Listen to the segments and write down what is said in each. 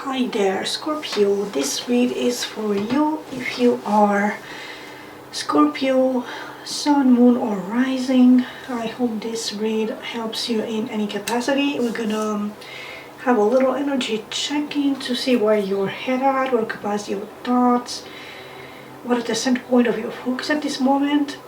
Hi there, Scorpio. This read is for you if you are Scorpio, Sun, Moon, or Rising. I hope this read helps you in any capacity. We're gonna have a little energy check-in to see where your head at, what occupies your thoughts, what is the center point of your focus at this moment,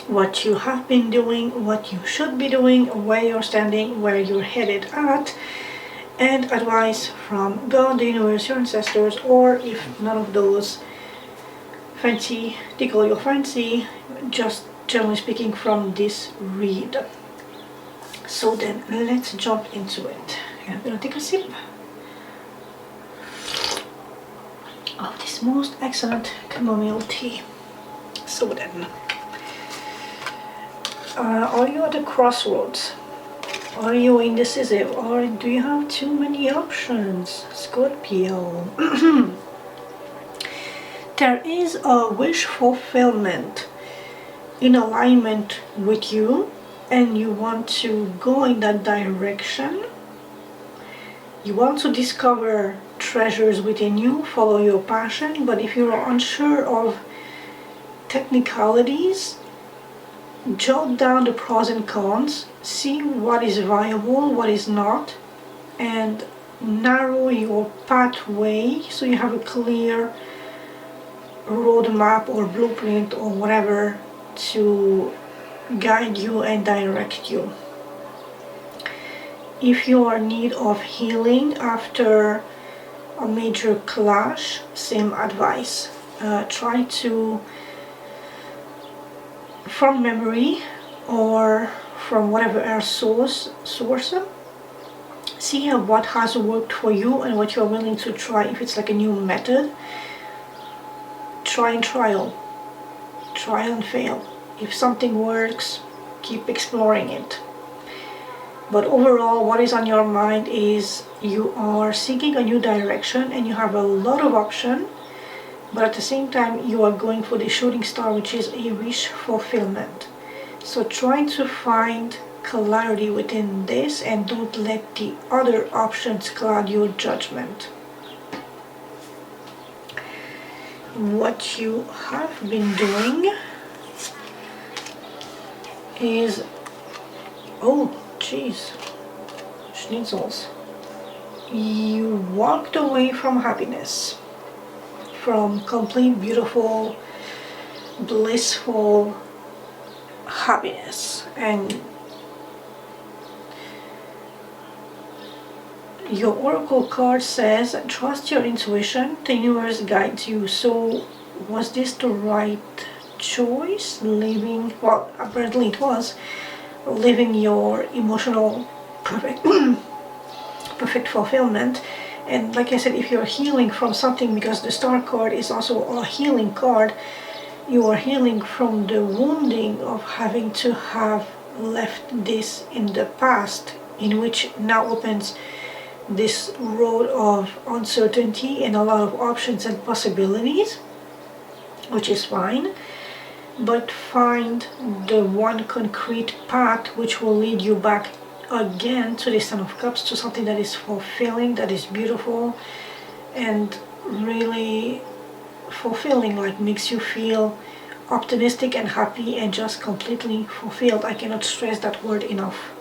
what you have been doing, what you should be doing, where you're standing, where you're headed at, and advice from God, the universe, your ancestors, or if none of those tickle your fancy, just generally speaking from this read. So then let's jump into it. I'm gonna take a sip of this most excellent chamomile tea. So then, are you at a crossroads? Are you indecisive, or do you have too many options, Scorpio? There is a wish fulfillment in alignment with you, and you want to go in that direction. You want to discover treasures within you, follow your passion, but if you're unsure of technicalities, jot down the pros and cons, see what is viable, what is not, and narrow your pathway so you have a clear roadmap or blueprint or whatever to guide you and direct you. If you are in need of healing after a major clash, same advice. Try to, from memory or from whatever else source, see what has worked for you and what you're willing to try. If it's like a new method, try and fail. If something works, keep exploring it. But overall, what is on your mind is you are seeking a new direction and you have a lot of options, but at the same time you are going for the shooting star, which is a wish fulfillment. So try to find clarity within this and don't let the other options cloud your judgment. What you have been doing is, oh jeez, schnitzels, you walked away from happiness, from complete, beautiful, blissful happiness, and your oracle card says trust your intuition, the universe guides you. So was this the right choice, living, well, apparently it was, living your emotional perfect fulfillment. And like I said, if you're healing from something, because the star card is also a healing card, you are healing from the wounding of having to have left this in the past, in which now opens this road of uncertainty and a lot of options and possibilities, which is fine. But find the one concrete path which will lead you back again to the Ten of Cups, to something that is fulfilling, that is beautiful and really fulfilling, like makes you feel optimistic and happy and just completely fulfilled. I cannot stress that word enough.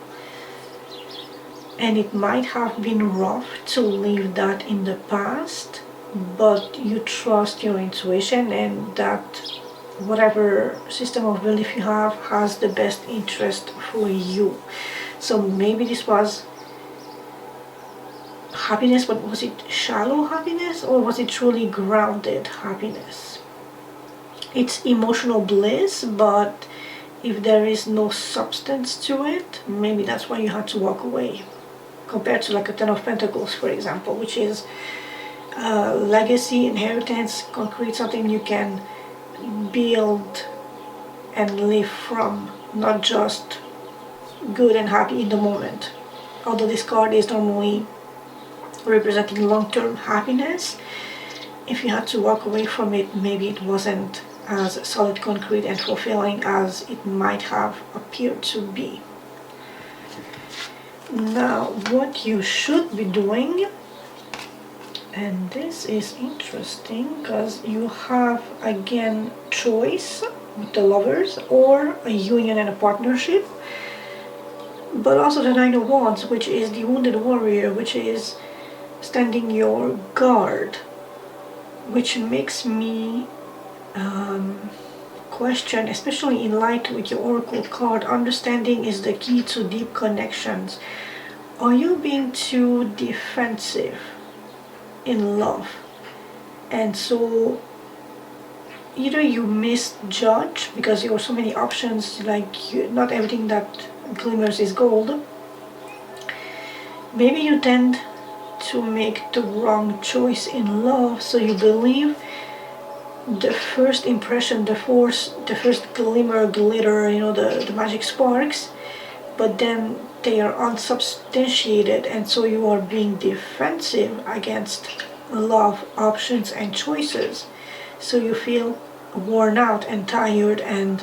And it might have been rough to leave that in the past, but you trust your intuition and that whatever system of belief you have has the best interest for you. So maybe this was happiness, but was it shallow happiness or was it truly grounded happiness? It's emotional bliss, but if there is no substance to it, maybe that's why you had to walk away. Compared to like a Ten of Pentacles, for example, which is legacy, inheritance, concrete, something you can build and live from, not just good and happy in the moment. Although this card is normally representing long-term happiness, if you had to walk away from it, maybe it wasn't as solid, concrete and fulfilling as it might have appeared to be. Now, what you should be doing And this is interesting because you have again choice with the Lovers, or a union and a partnership, but also the Nine of Wands, which is the wounded warrior, which is standing your guard, which makes me question, especially in light with your oracle card, understanding is the key to deep connections. Are you being too defensive in love? And so either you misjudge because there are so many options, like not everything that glimmers is gold. Maybe you tend to make the wrong choice in love, so you believe the first impression, the first glimmer, glitter, the magic sparks, but then they are unsubstantiated, and so you are being defensive against love options and choices. So you feel worn out and tired, and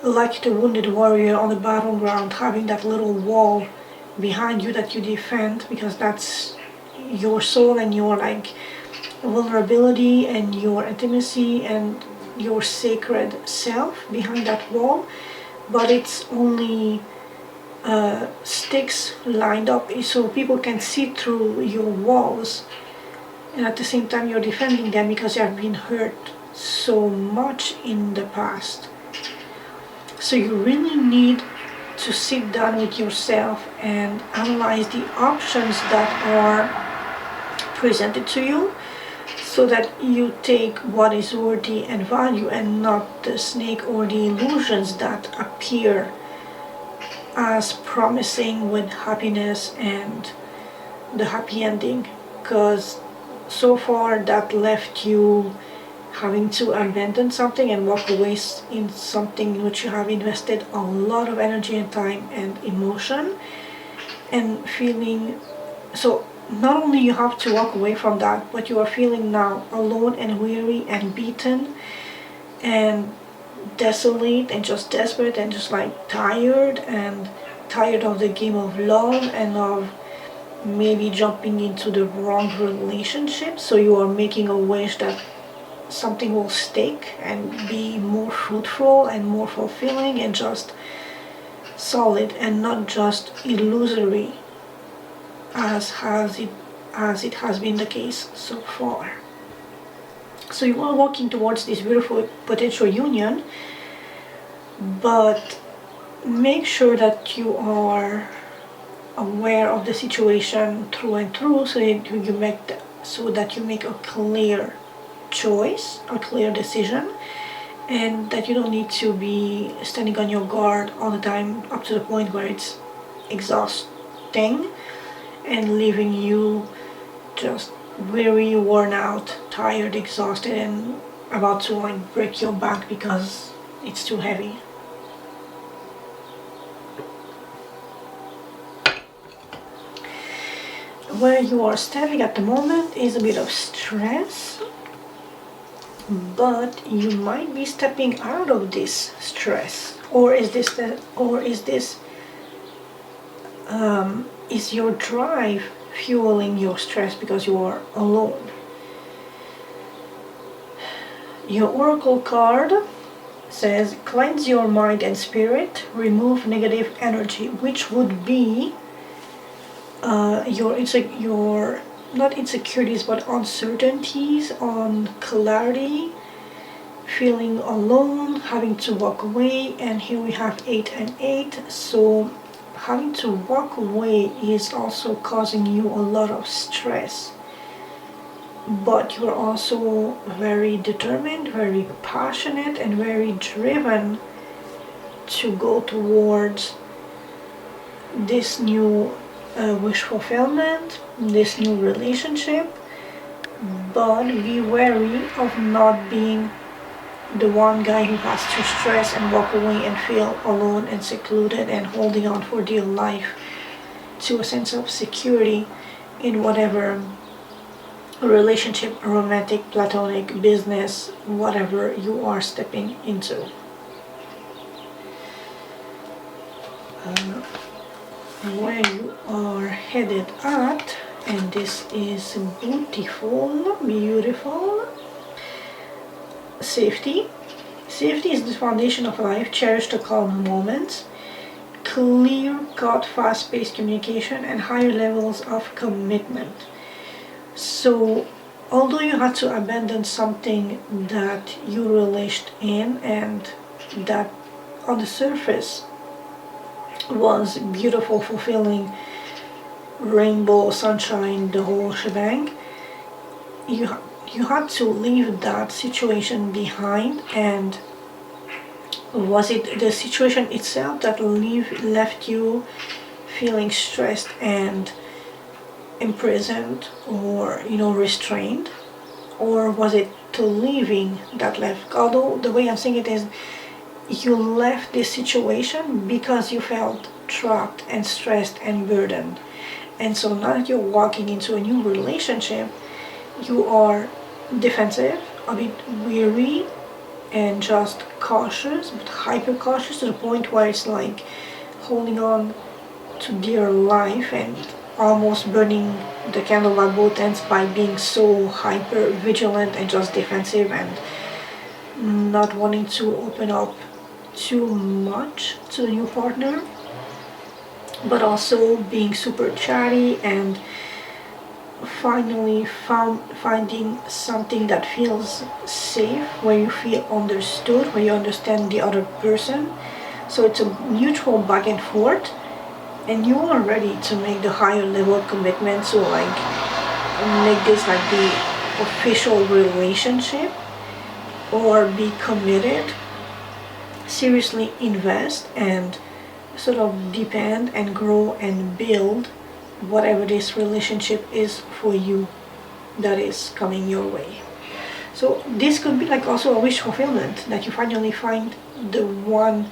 like the wounded warrior on the battleground, having that little wall behind you that you defend, because that's your soul and your vulnerability and your intimacy and your sacred self behind that wall. But it's only sticks lined up so people can see through your walls, and at the same time you're defending them because you have been hurt so much in the past. So you really need to sit down with yourself and analyze the options that are presented to you, so that you take what is worthy and value, and not the snake or the illusions that appear as promising with happiness and the happy ending, because so far that left you having to abandon something and walk away in something in which you have invested a lot of energy and time and emotion, and feeling so not only you have to walk away from that, but you are feeling now alone and weary and beaten and desolate and just desperate and just tired of the game of love and of maybe jumping into the wrong relationship. So you are making a wish that something will stick and be more fruitful and more fulfilling and just solid, and not just illusory as it has been the case so far. So you are walking towards this beautiful potential union, but make sure that you are aware of the situation through and through, so that you make a clear choice, a clear decision, and that you don't need to be standing on your guard all the time, up to the point where it's exhausting and leaving you just weary, worn out, tired, exhausted, and about to break your back because it's too heavy. Where you are standing at the moment is a bit of stress, but you might be stepping out of this stress, is your drive fueling your stress because you are alone. Your oracle card says cleanse your mind and spirit, remove negative energy, which would be your not insecurities but uncertainties, on clarity, feeling alone, having to walk away. And here we have 8 and 8, so having to walk away is also causing you a lot of stress, but you're also very determined, very passionate, and very driven to go towards this new wish fulfillment, this new relationship. But be wary of not being the one guy who has to stress and walk away and feel alone and secluded and holding on for dear life to a sense of security in whatever relationship, romantic, platonic, business, whatever you are stepping into. Where you are headed at and this is beautiful, beautiful. Safety. Safety is the foundation of life. Cherish the calm moments. Clear-cut, fast-paced communication and higher levels of commitment. So although you had to abandon something that you relished in and that on the surface was beautiful, fulfilling, rainbow, sunshine, the whole shebang, you had to leave that situation behind. And was it the situation itself that left you feeling stressed and imprisoned, or restrained, or was it to leaving that left? Although the way I'm saying it is, you left this situation because you felt trapped and stressed and burdened, and so now that you're walking into a new relationship, you are defensive, a bit weary, and just cautious, but hyper cautious, to the point where it's like holding on to dear life and almost burning the candle at both ends by being so hyper vigilant and just defensive and not wanting to open up too much to the new partner, but also being super chatty and finally finding something that feels safe, where you feel understood, where you understand the other person. So it's a mutual back and forth, and you are ready to make the higher level commitment, so like make this like the official relationship, or be committed, seriously invest and sort of depend and grow and build whatever this relationship is for you that is coming your way. So this could be like also a wish fulfillment, that you finally find the one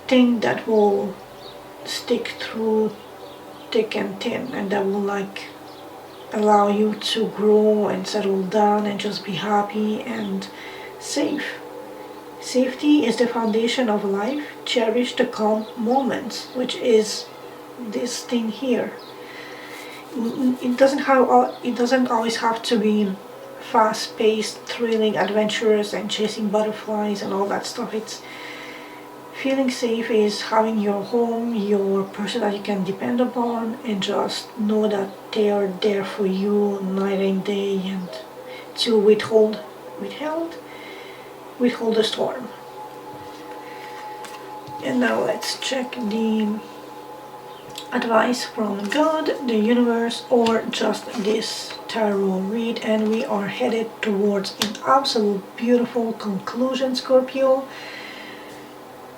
thing that will stick through thick and thin, and that will like allow you to grow and settle down and just be happy and safe. Safety is the foundation of life. Cherish the calm moments, which is this thing here. It doesn't always have to be fast-paced, thrilling, adventurous, and chasing butterflies and all that stuff. It's feeling safe is having your home, your person that you can depend upon, and just know that they are there for you night and day, and to withhold the storm. And now let's check the advice from God, the universe, or just this tarot read, and we are headed towards an absolute beautiful conclusion, Scorpio.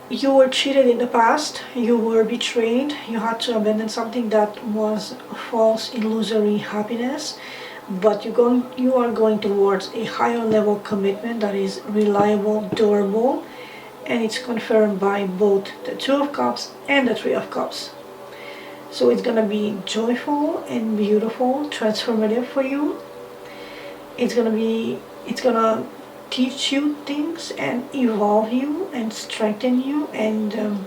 You were cheated in the past, you were betrayed, you had to abandon something that was false, illusory happiness, but you are going towards a higher level commitment that is reliable, durable, and it's confirmed by both the Two of Cups and the Three of Cups. So it's gonna be joyful and beautiful, transformative for you. It's gonna teach you things and evolve you and strengthen you and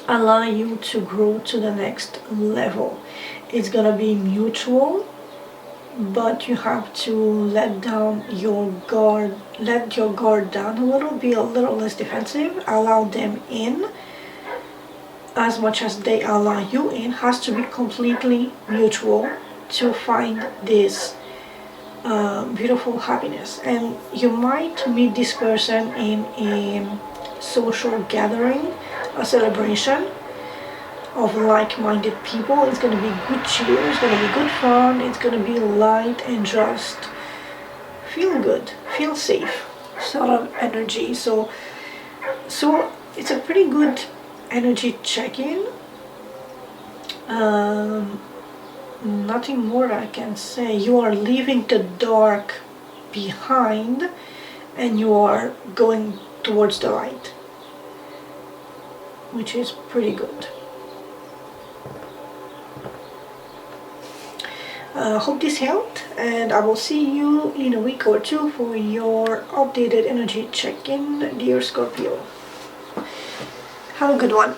allow you to grow to the next level. It's gonna be mutual, but you have to let your guard down a little, be a little less defensive, allow them in as much as they allow you in. Has to be completely mutual to find this beautiful happiness. And you might meet this person in a social gathering, a celebration of like-minded people. It's going to be good cheer, it's going to be good fun, it's going to be light and just feel good, feel safe sort of energy. So it's a pretty good energy check-in. Nothing more I can say. You are leaving the dark behind and you are going towards the light, which is pretty good. Hope this helped, and I will see you in a week or two for your updated energy check-in, dear Scorpio. Have a good one.